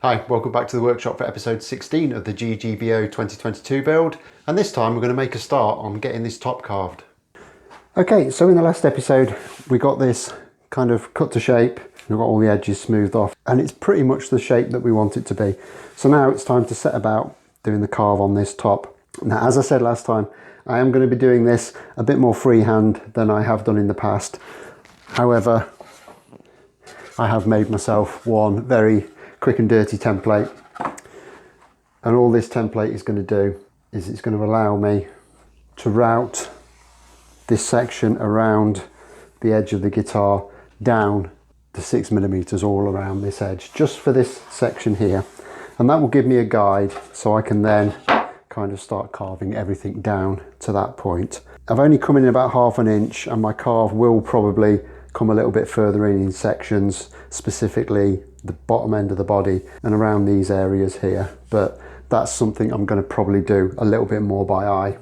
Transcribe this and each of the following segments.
Hi, welcome back to the workshop for episode 16 of the GGBO 2022 build, and this time we're going to make a start on getting this top carved. Okay, so in the last episode we got this kind of cut to shape, we've got all the edges smoothed off, and it's pretty much the shape that we want it to be. So now it's time to set about doing the carve on this top. Now, as I said last time, I am going to be doing this a bit more freehand than I have done in the past. However, I have made myself one very quick and dirty template, and all this template is going to do is it's going to allow me to route this section around the edge of the guitar down to 6mm all around this edge, just for this section here, and that will give me a guide so I can then kind of start carving everything down to that point. I've only come in about 1/2 inch, and my carve will probably come a little bit further in sections, specifically the bottom end of the body and around these areas here, but that's something I'm going to probably do a little bit more by eye.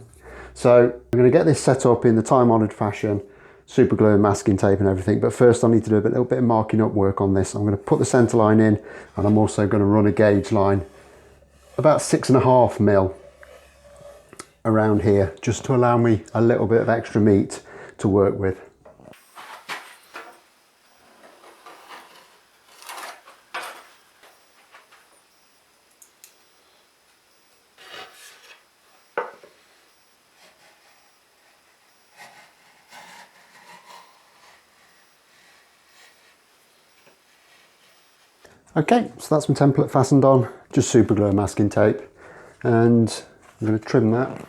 So I'm going to get this set up in the time-honoured fashion, super glue and masking tape and everything, but first I need to do a little bit of marking up work on this. I'm going to put the centre line in, and I'm also going to run a gauge line about 6.5mm around here, just to allow me a little bit of extra meat to work with. Okay, so that's my template fastened on, just super glue and masking tape, and I'm going to trim that.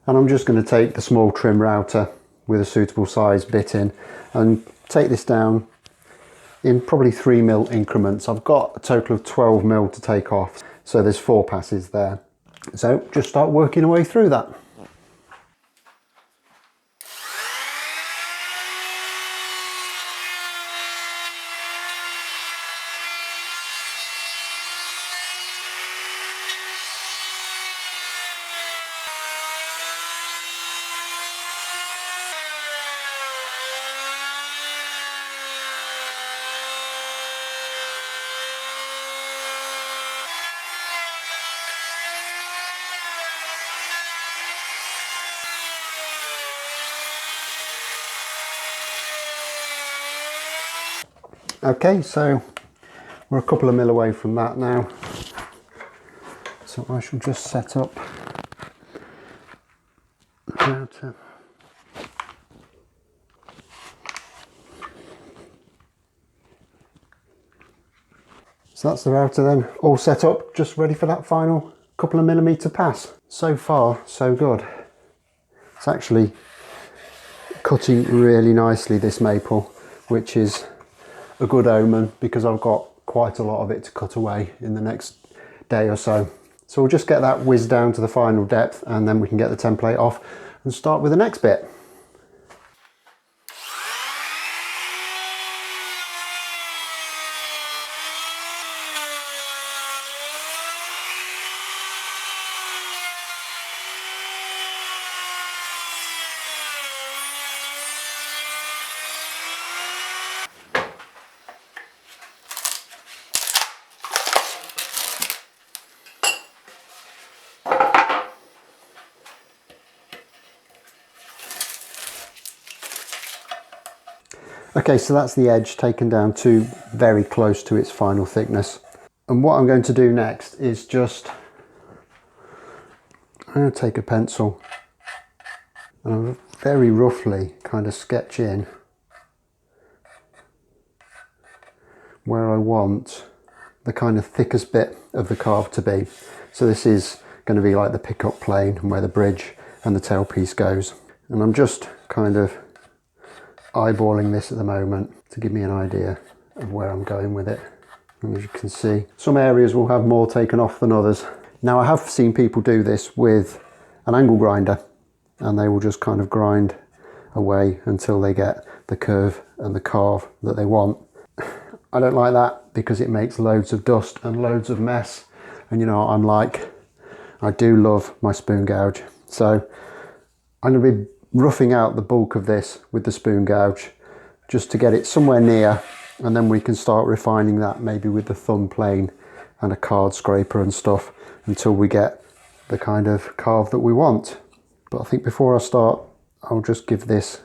And I'm just going to take the small trim router with a suitable size bit in and take this down in probably 3mm increments. I've got a total of 12mm to take off, so there's 4 passes there. So just start working our way through that. Okay, so we're a couple of mil away from that now, so I shall just set up the router. So that's the router then, all set up, just ready for that final couple of millimetre pass. So far, so good. It's actually cutting really nicely, this maple, which is a good omen, because I've got quite a lot of it to cut away in the next day or so. So we'll just get that whizzed down to the final depth, and then we can get the template off and start with the next bit. Okay, so that's the edge taken down to very close to its final thickness. And what I'm going to do next is I'm going to take a pencil and I'll very roughly kind of sketch in where I want the kind of thickest bit of the carve to be. So this is going to be like the pickup plane, and where the bridge and the tailpiece goes. And I'm just kind of eyeballing this at the moment to give me an idea of where I'm going with it. And as you can see, some areas will have more taken off than others. Now, I have seen people do this with an angle grinder, and they will just kind of grind away until they get the curve and the carve that they want. I don't like that, because it makes loads of dust and loads of mess, and you know what I'm like, I do love my spoon gouge. So I'm going to be roughing out the bulk of this with the spoon gouge, just to get it somewhere near, and then we can start refining that maybe with the thumb plane and a card scraper and stuff until we get the kind of carve that we want. But I think before I start, I'll just give this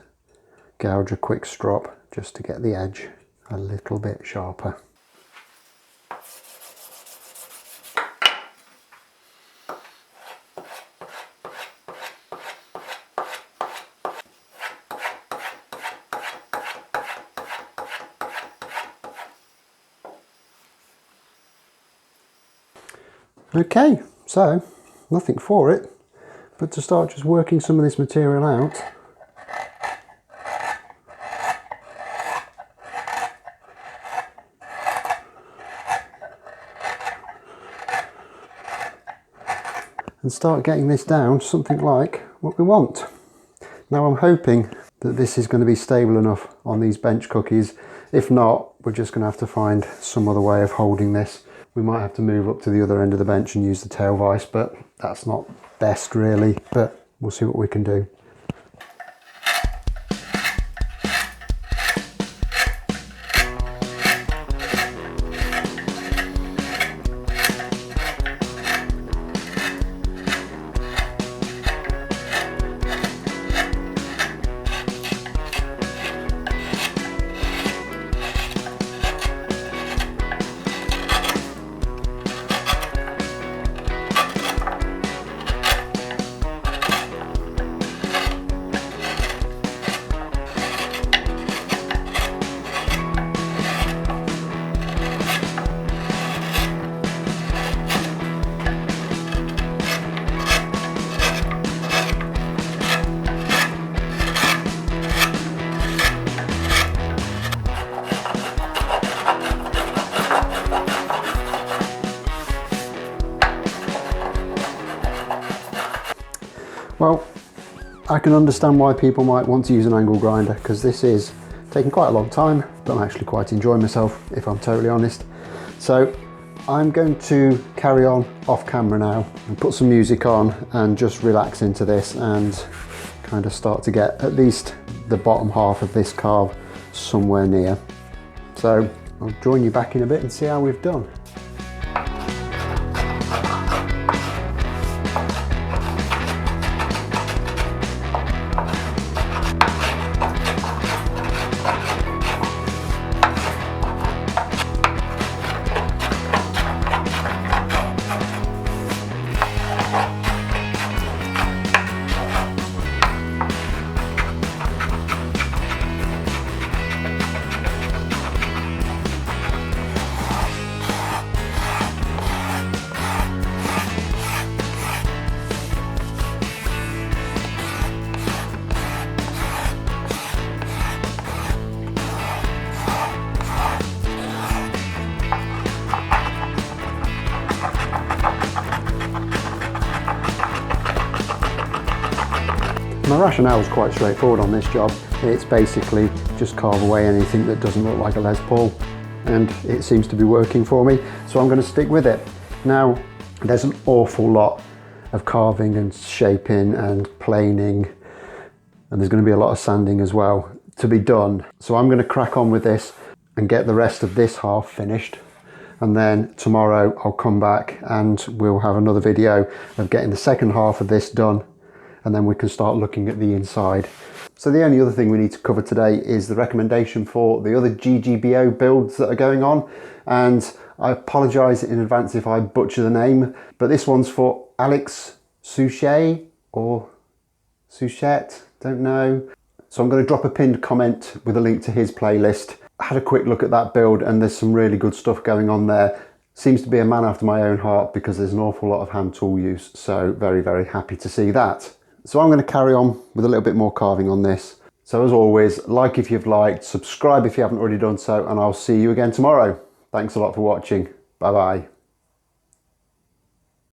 gouge a quick strop just to get the edge a little bit sharper. Okay, so nothing for it but to start just working some of this material out. And start getting this down to something like what we want. Now I'm hoping that this is going to be stable enough on these bench cookies. If not, we're just going to have to find some other way of holding this. We might have to move up to the other end of the bench and use the tail vise, but that's not best really, but we'll see what we can do. Well, I can understand why people might want to use an angle grinder, because this is taking quite a long time, but I'm actually quite enjoying myself, if I'm totally honest. So I'm going to carry on off camera now and put some music on and just relax into this and kind of start to get at least the bottom half of this carve somewhere near. So I'll join you back in a bit and see how we've done. My rationale is quite straightforward on this job. It's basically just carve away anything that doesn't look like a Les Paul, and it seems to be working for me, so I'm going to stick with it. Now, there's an awful lot of carving and shaping and planing, and there's going to be a lot of sanding as well to be done. So I'm going to crack on with this and get the rest of this half finished, and then tomorrow I'll come back and we'll have another video of getting the second half of this done, and then we can start looking at the inside. So the only other thing we need to cover today is the recommendation for the other GGBO builds that are going on, and I apologise in advance if I butcher the name, but this one's for Alex Souchet or Souchet, don't know. So I'm going to drop a pinned comment with a link to his playlist. I had a quick look at that build and there's some really good stuff going on there. Seems to be a man after my own heart because there's an awful lot of hand tool use, so very, very happy to see that. So I'm going to carry on with a little bit more carving on this. So as always, like if you've liked, subscribe if you haven't already done so, and I'll see you again tomorrow. Thanks a lot for watching. Bye bye.